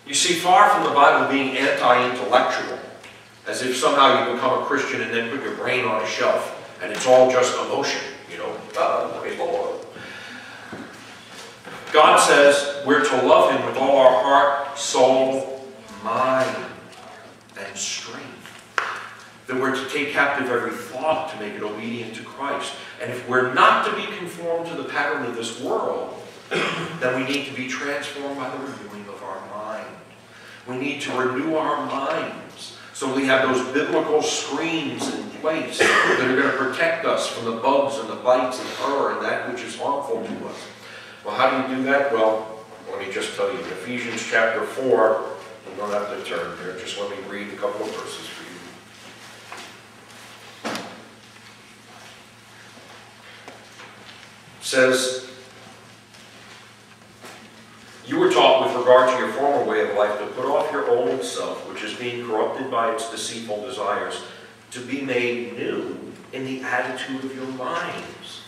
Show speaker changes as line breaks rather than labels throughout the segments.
You see, far from the Bible being anti-intellectual, as if somehow you become a Christian and then put your brain on a shelf, and it's all just emotion, you know, praise the Lord. God says we're to love Him with all our heart, soul, mind, and strength. That we're to take captive every thought to make it obedient to Christ. And if we're not to be conformed to the pattern of this world, then we need to be transformed by the renewing of our mind. We need to renew our minds so we have those biblical screens in place that are going to protect us from the bugs and the bites and error and that which is harmful to us. Well, how do you do that? Well, let me just tell you. Ephesians chapter 4, we don't have to turn there. Just let me read a couple of verses for you. It says, you were taught with regard to your former way of life to put off your old self, which is being corrupted by its deceitful desires, to be made new in the attitude of your minds,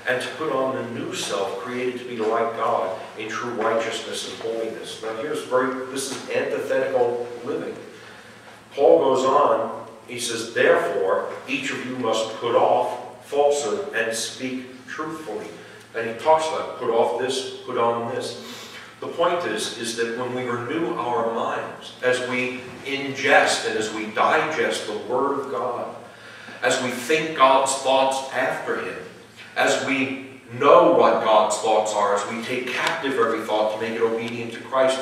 and to put on the new self, created to be like God in true righteousness and holiness. Now this is antithetical living. Paul goes on, he says, therefore, each of you must put off falsehood and speak truthfully. And he talks about put off this, put on this. The point is that when we renew our minds, as we ingest and as we digest the Word of God, as we think God's thoughts after Him, as we know what God's thoughts are, as we take captive every thought to make it obedient to Christ,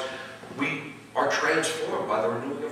we are transformed by the renewing